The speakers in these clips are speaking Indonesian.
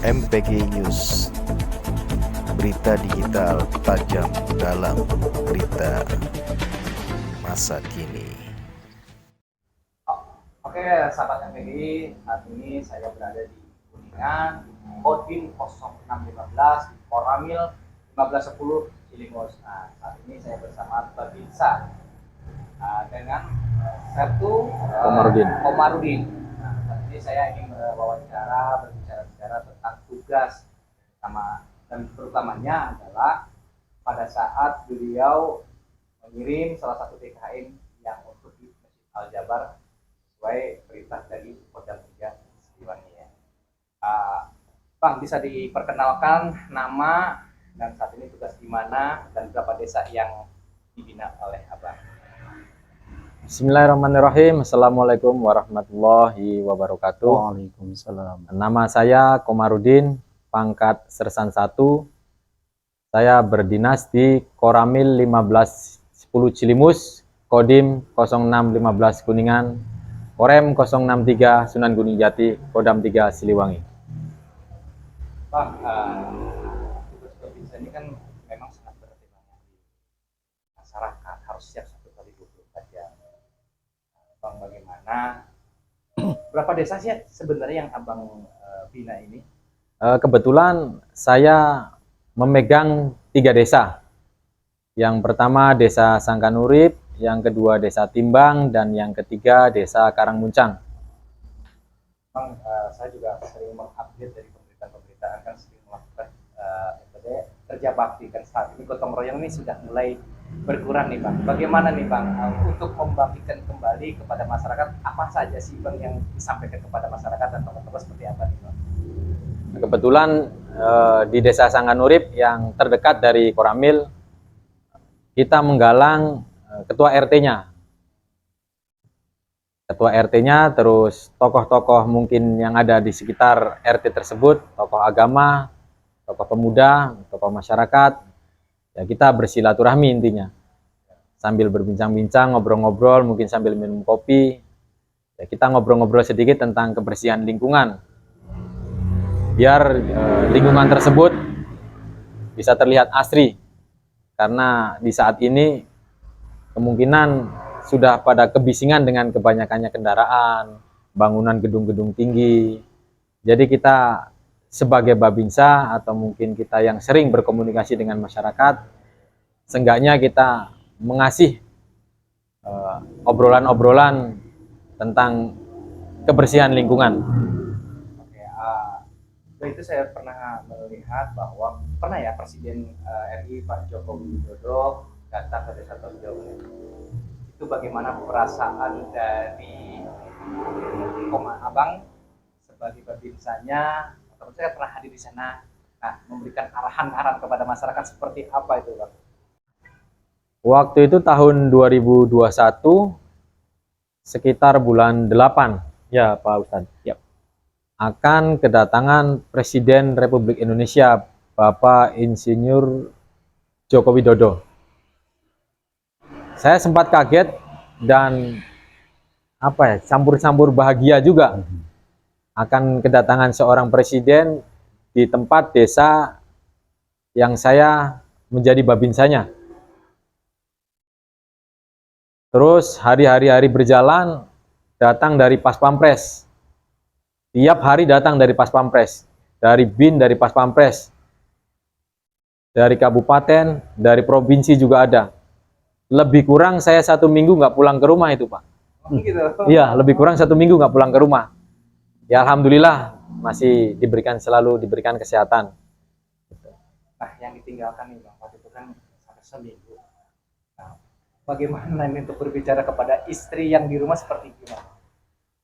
MPG News, berita digital tajam dalam berita masa kini. Oke, sahabat MPG, saat ini saya berada di Kuningan, Kodim 0615, Koramil 1510, Cilimos. Nah, saat ini saya bersama Babinsa dengan Sertu Komarudin. Nah, saat ini saya ingin berbicara tentang tugas dan terutamanya adalah pada saat beliau mengirim salah satu TKN yang untuk di Masjid Al Jabar sesuai perintah dari Kodam 3 Siliwangi ya. Bang, bisa diperkenalkan nama dan saat ini tugas di mana dan berapa desa yang dibina oleh Abang? Bismillahirrahmanirrahim. Assalamualaikum warahmatullahi wabarakatuh. Waalaikumsalam. Nama saya Komarudin, pangkat Sersan 1. Saya berdinas di Koramil 1510 Cilimus, Kodim 0615 Kuningan, Korem 063 Sunan Gunung Jati, Kodam 3 Siliwangi. Bang, tugas Babinsa ini kan memang sangat berat di masyarakat, harus siap 1x24 jam. Bang, bagaimana? Berapa desa sih sebenarnya yang Abang bina ini? Kebetulan saya memegang 3 desa. Yang pertama Desa Sangkanurip, yang kedua Desa Timbang, dan yang ketiga Desa Karangmuncang. Bang, saya juga sering mengupdate dari pemberitaan kan sering melakukan kerja bakti kan saat ini gotong royong ini sudah mulai berkurang nih Bang. Bagaimana nih Bang untuk membangkitkan kembali kepada masyarakat, apa saja sih Bang yang disampaikan kepada masyarakat dan tokoh-tokoh seperti apa nih Bang? Kebetulan di Desa Sangkanurip yang terdekat dari Koramil, kita menggalang ketua RT-nya. Ketua RT-nya, terus tokoh-tokoh mungkin yang ada di sekitar RT tersebut, tokoh agama, tokoh pemuda, tokoh masyarakat. Ya, kita bersilaturahmi intinya. Sambil berbincang-bincang, ngobrol-ngobrol, mungkin sambil minum kopi. Ya, kita ngobrol-ngobrol sedikit tentang kebersihan lingkungan. Biar lingkungan tersebut bisa terlihat asri. Karena di saat ini kemungkinan sudah pada kebisingan dengan kebanyakannya kendaraan, bangunan gedung-gedung tinggi. Jadi kita sebagai Babinsa atau mungkin kita yang sering berkomunikasi dengan masyarakat, seenggaknya kita mengasih obrolan-obrolan tentang kebersihan lingkungan. Itu saya pernah melihat bahwa pernah ya Presiden RI Pak Joko Widodo datang ke Desa Tonjong. Itu bagaimana perasaan dari Abang sebagai Babinsanya, atau saya pernah hadir di sana, memberikan arahan-arahan kepada masyarakat seperti apa itu Bang? Waktu itu tahun 2021 sekitar bulan 8 ya Pak Ustadz. Yap. Akan kedatangan Presiden Republik Indonesia Bapak Insinyur Joko Widodo. Saya sempat kaget dan campur-campur bahagia juga akan kedatangan seorang presiden di tempat desa yang saya menjadi babinsanya. Terus hari-hari berjalan, datang dari Pas Pampres. Tiap hari datang dari Pas Pampres, dari BIN, dari Pas Pampres, dari kabupaten, dari provinsi juga ada. Lebih kurang saya 1 minggu nggak pulang ke rumah itu Pak. Gitu. Iya, lebih kurang 1 minggu nggak pulang ke rumah. Ya Alhamdulillah masih selalu diberikan kesehatan. Nah, yang ditinggalkan nih Bang, waktu itu kan sampai seminggu. Nah, bagaimana ini untuk berbicara kepada istri yang di rumah seperti gimana?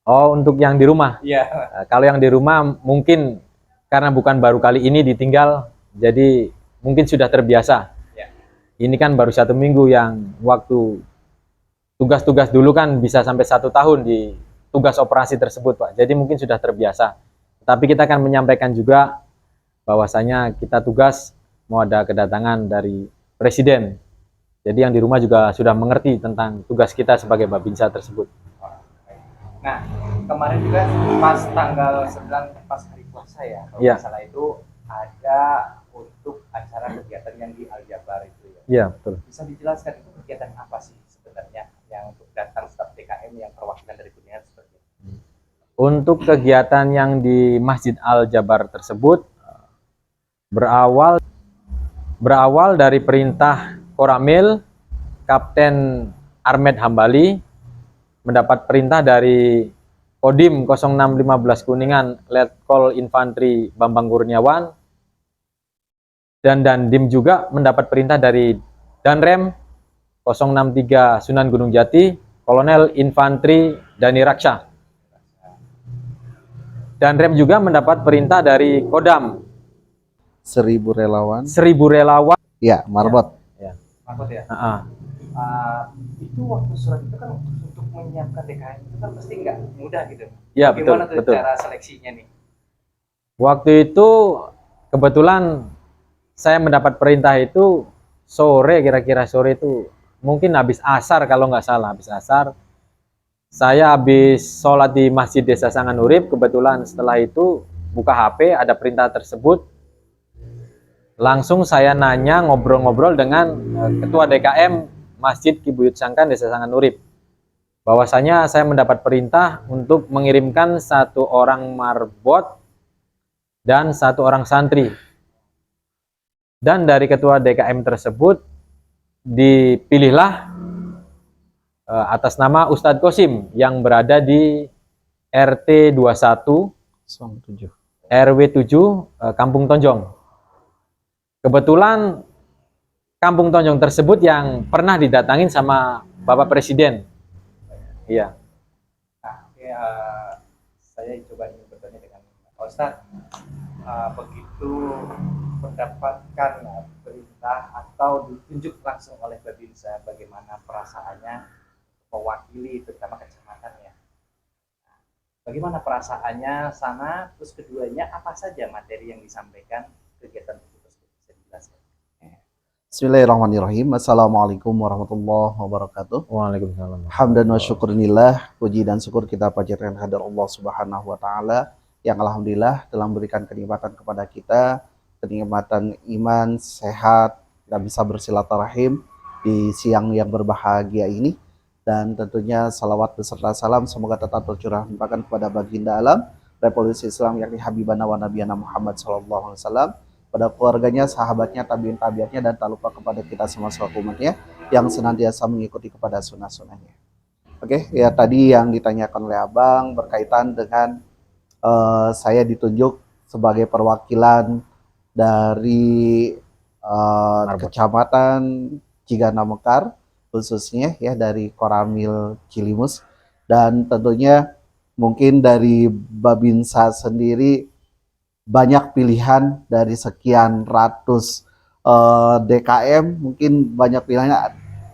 Oh, untuk yang di rumah? Iya. Kalau yang di rumah mungkin karena bukan baru kali ini ditinggal, jadi mungkin sudah terbiasa. Ya. Ini kan baru 1 minggu, yang waktu tugas-tugas dulu kan bisa sampai 1 tahun di tugas operasi tersebut Pak. Jadi mungkin sudah terbiasa. Tapi kita akan menyampaikan juga bahwasanya kita tugas mau ada kedatangan dari Presiden. Jadi yang di rumah juga sudah mengerti tentang tugas kita sebagai Babinsa tersebut. Nah, kemarin juga pas tanggal 9 pas hari puasa ya, kalau Iya. nggak salah itu ada untuk acara kegiatan yang di Al Jabar itu ya. Iya, betul. Bisa dijelaskan itu kegiatan apa sih sebenarnya yang untuk datang staf DKM yang perwakilan dari Kuningan seperti itu? Untuk kegiatan yang di Masjid Al Jabar tersebut berawal dari perintah Koramil Kapten Ahmed Hambali mendapat perintah dari Kodim 0615 Kuningan Letkol Infantri Bambang Kurniawan, dan Dandim juga mendapat perintah dari Danrem 063 Sunan Gunung Jati Kolonel Infantri Dani Raksa. Danrem juga mendapat perintah dari Kodam 1000 relawan. 1000 relawan. Ya, Marbot. Mahfud ya. Nah, Itu waktu surat itu kan untuk menyiapkan DKM itu kan pasti nggak mudah gitu. ya Gimana tuh betul. cara seleksinya nih? Waktu itu kebetulan saya mendapat perintah itu sore, kira-kira sore itu mungkin habis asar kalau nggak salah, habis asar. Saya habis sholat di Masjid Desa Sanganurip, kebetulan setelah itu buka HP, ada perintah tersebut. Langsung saya nanya, ngobrol-ngobrol dengan Ketua DKM Masjid Kibuyut Sangkan Desa Sanganurip. Bahwasanya saya mendapat perintah untuk mengirimkan 1 orang marbot dan 1 orang santri. Dan dari Ketua DKM tersebut dipilihlah atas nama Ustadz Kosim yang berada di RT 21 RW 7 Kampung Tonjong. Kebetulan Kampung Tonjong tersebut yang pernah didatangin sama Bapak Presiden. Iya. Nah, oke, saya coba ingin bertanya dengan Pak Ustadz, begitu mendapatkan perintah atau ditunjuk langsung oleh Babinsa, bagaimana perasaannya mewakili terutama kecamatan ya? Nah, bagaimana perasaannya sana? Terus keduanya apa saja materi yang disampaikan kegiatan tersebut, bisa dijelaskan? Bismillahirrahmanirrahim. Assalamualaikum warahmatullahi wabarakatuh. Waalaikumsalam. Hamdan wa syukurillah, puji dan syukur kita panjatkan hadar Allah Subhanahu wa taala yang alhamdulillah telah memberikan kenikmatan kepada kita, kenikmatan iman, sehat, dan bisa bersilaturahim di siang yang berbahagia ini. Dan tentunya salawat beserta salam semoga tetap tercurah limpahkan kepada baginda alam Revolusi Islam yakni Habibana wa Nabiyana Muhammad SAW, pada keluarganya, sahabatnya, tabiin tabiatnya, dan tak lupa kepada kita semua selaku umatnya yang senantiasa mengikuti kepada sunnah-sunnahnya. Oke, ya tadi yang ditanyakan oleh Abang berkaitan dengan saya ditunjuk sebagai perwakilan dari Kecamatan Cigana Mekar, khususnya ya dari Koramil Cilimus, dan tentunya mungkin dari Babinsa sendiri banyak pilihan dari sekian ratus DKM, mungkin banyak pilihannya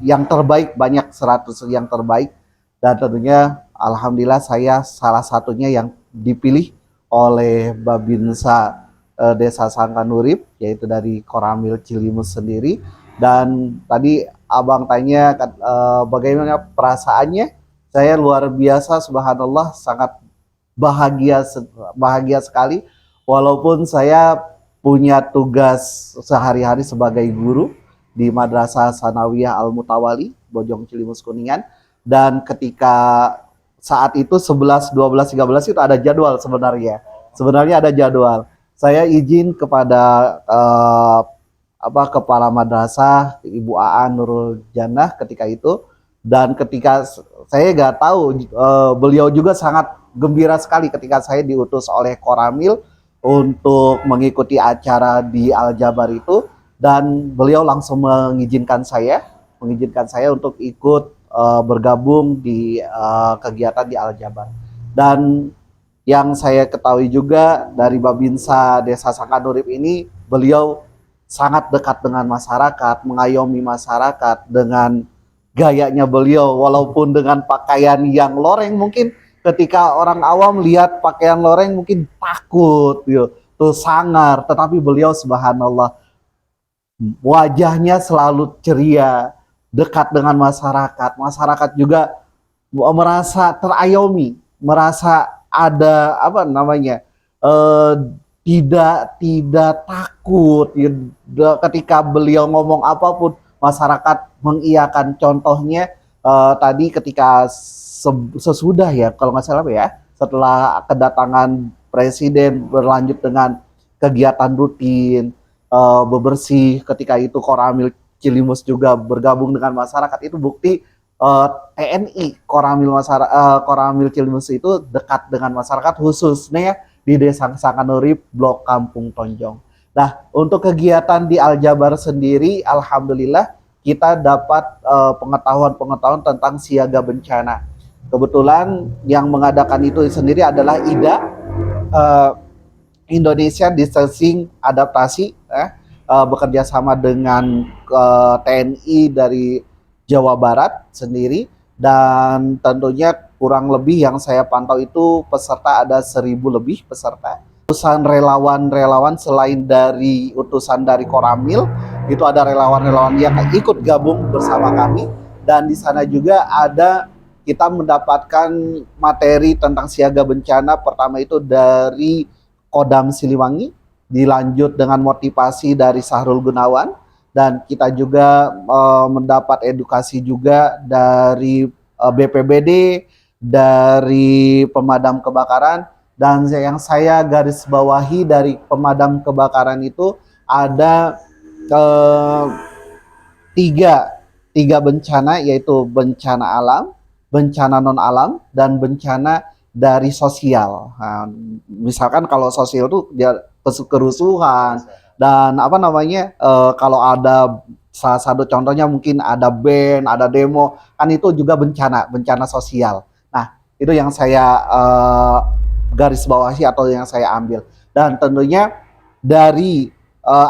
yang terbaik, banyak 100 yang terbaik, dan tentunya alhamdulillah saya salah satunya yang dipilih oleh Babinsa Desa Sanganurip, yaitu dari Koramil Cilimus sendiri. Dan tadi Abang tanya bagaimana perasaannya, saya luar biasa, subhanallah, sangat bahagia sekali. Walaupun saya punya tugas sehari-hari sebagai guru di Madrasah Sanawiyah Al Mutawali, Bojong Cilimus Kuningan, dan ketika saat itu 11, 12, 13 itu ada jadwal sebenarnya. Sebenarnya ada jadwal. Saya izin kepada kepala madrasah Ibu Aan Nurul Jannah ketika itu, dan ketika saya nggak tahu, beliau juga sangat gembira sekali ketika saya diutus oleh Koramil untuk mengikuti acara di Al Jabar itu, dan beliau langsung mengizinkan saya untuk ikut bergabung di kegiatan di Al Jabar. Dan yang saya ketahui juga dari Babinsa Desa Sanganurip ini, beliau sangat dekat dengan masyarakat, mengayomi masyarakat dengan gayanya beliau, walaupun dengan pakaian yang loreng, mungkin ketika orang awam lihat pakaian loreng mungkin takut, tuh sangar, tetapi beliau subhanallah wajahnya selalu ceria, dekat dengan masyarakat. Masyarakat juga merasa terayomi merasa ada apa namanya, eh, tidak takut ya, ketika beliau ngomong apapun masyarakat mengiyakan. Contohnya tadi ketika sesudah ya kalau nggak salah ya, setelah kedatangan presiden berlanjut dengan kegiatan rutin bebersih, ketika itu Koramil Cilimus juga bergabung dengan masyarakat. Itu bukti TNI Koramil Cilimus itu dekat dengan masyarakat, khususnya di Desa Sanganurip, Blok Kampung Tonjong. Nah, untuk kegiatan di Aljabar sendiri, alhamdulillah kita dapat pengetahuan-pengetahuan tentang siaga bencana. Kebetulan yang mengadakan itu sendiri adalah IDA, Indonesia Distancing Adaptasi, bekerja sama dengan TNI dari Jawa Barat sendiri, dan tentunya kurang lebih yang saya pantau itu peserta ada 1.000 lebih peserta. Utusan relawan-relawan selain dari utusan dari Koramil, itu ada relawan-relawan yang ikut gabung bersama kami, dan di sana juga ada kita mendapatkan materi tentang siaga bencana. Pertama itu dari Kodam Siliwangi, dilanjut dengan motivasi dari Sahrul Gunawan, dan kita juga mendapat edukasi juga dari BPBD, dari pemadam kebakaran. Dan yang saya garis bawahi dari pemadam kebakaran itu ada tiga bencana, yaitu bencana alam, bencana non alam, dan bencana dari sosial. Nah, misalkan kalau sosial itu dia kerusuhan dan apa namanya, kalau ada salah satu contohnya mungkin ada band, ada demo, kan itu juga bencana sosial. Nah, itu yang saya garis bawahi atau yang saya ambil. Dan tentunya dari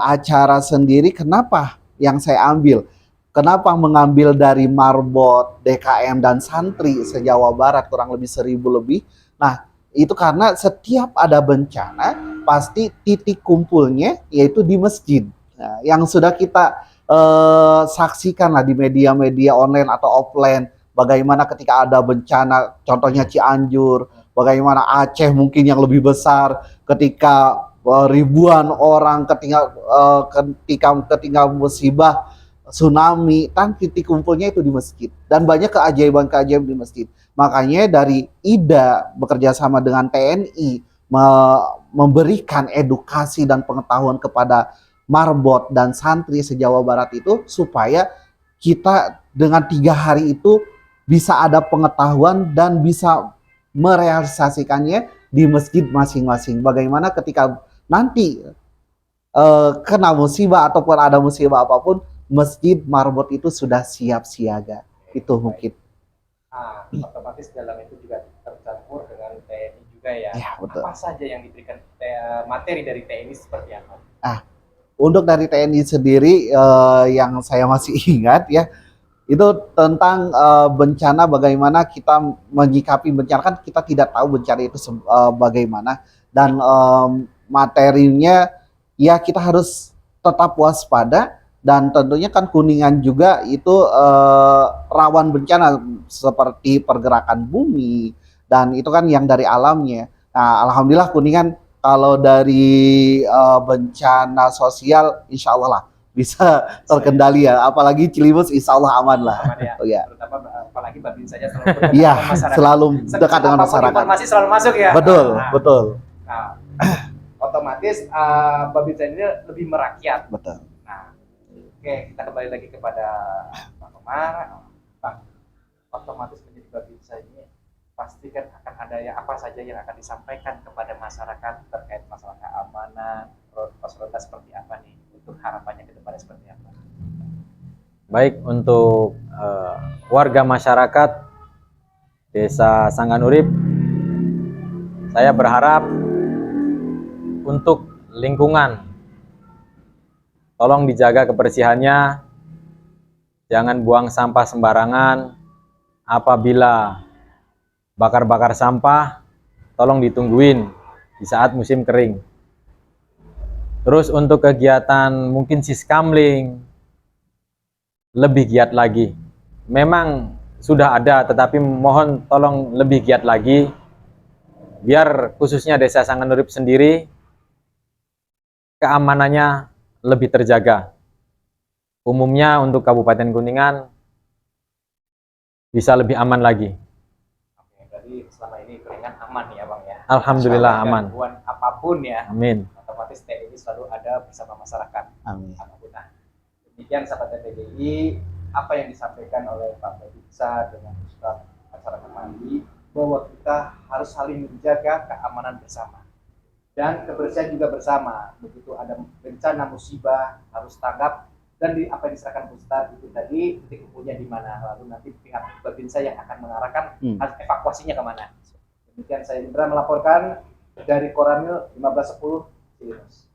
acara sendiri, kenapa yang saya ambil? Kenapa mengambil dari Marbot, DKM, dan santri se-Jawa Barat kurang lebih 1.000 lebih? Nah, itu karena setiap ada bencana, pasti titik kumpulnya yaitu di masjid. Nah, yang sudah kita saksikan lah di media-media online atau offline, bagaimana ketika ada bencana, contohnya Cianjur, bagaimana Aceh mungkin yang lebih besar, ketika ribuan orang ketika musibah tsunami, kan titik kumpulnya itu di masjid, dan banyak keajaiban-keajaiban di masjid. Makanya dari IDA bekerja sama dengan TNI memberikan edukasi dan pengetahuan kepada Marbot dan santri se-Jawa Barat itu, supaya kita dengan 3 hari itu bisa ada pengetahuan dan bisa merealisasikannya di masjid masing-masing. Bagaimana ketika nanti kena musibah ataupun ada musibah apapun, masjid Marbot itu sudah siap siaga. Itu mungkin. Otomatis dalam itu juga tercampur dengan TNI juga ya. Ya, betul. Apa saja yang diberikan materi dari TNI seperti apa? Untuk dari TNI sendiri yang saya masih ingat ya, itu tentang bencana, bagaimana kita menyikapi bencana. Kan kita tidak tahu bencana itu bagaimana, dan materinya ya kita harus tetap waspada. Dan tentunya kan Kuningan juga itu rawan bencana seperti pergerakan bumi, dan itu kan yang dari alamnya. Nah, alhamdulillah Kuningan kalau dari bencana sosial insya Allah lah bisa terkendali ya. Apalagi Cilimus insya Allah aman lah. Aman ya. Oh ya. Terutama apalagi Babin saja selalu berdekat Iya, dengan masyarakat. selalu dekat dengan Apapun masyarakat. informasi selalu masuk ya. Betul, betul. Nah, otomatis Babin saja ini lebih merakyat. Betul. Nah, oke, kita kembali lagi kepada Pak Komar. Bang, otomatis menjadi Babinsa ini pasti kan akan ada yang apa saja yang akan disampaikan kepada masyarakat terkait masalah keamanan, prioritas seperti apa nih, untuk harapannya ke depannya seperti apa? Baik, untuk warga masyarakat Desa Sanganurip, saya berharap untuk lingkungan, tolong dijaga kebersihannya, jangan buang sampah sembarangan. Apabila bakar-bakar sampah, tolong ditungguin di saat musim kering. Terus untuk kegiatan mungkin siskamling, lebih giat lagi. Memang sudah ada, tetapi mohon tolong lebih giat lagi. biar khususnya Desa Sanganurip sendiri keamanannya lebih terjaga. Umumnya untuk Kabupaten Kuningan bisa lebih aman lagi. Oke, berarti selama ini Kuningan aman ya Bang ya. Alhamdulillah Ada aman. gangguan apapun ya, Amin. otomatis TNI selalu ada bersama masyarakat. Amin. Apapun. Nah, demikian sahabat TPDI, apa yang disampaikan oleh Pak Babinsa dengan Ustaz Masyarakat Mandi, bahwa kita harus saling menjaga keamanan bersama dan kebersihan juga bersama. Begitu ada bencana musibah harus tanggap, dan apa yang diserahkan Ustaz itu tadi titik kumpulnya di mana, lalu nanti pihak Babinsa yang akan mengarahkan harus evakuasinya kemana. Demikian saya Indra melaporkan dari Koramil 1510 Cilingus.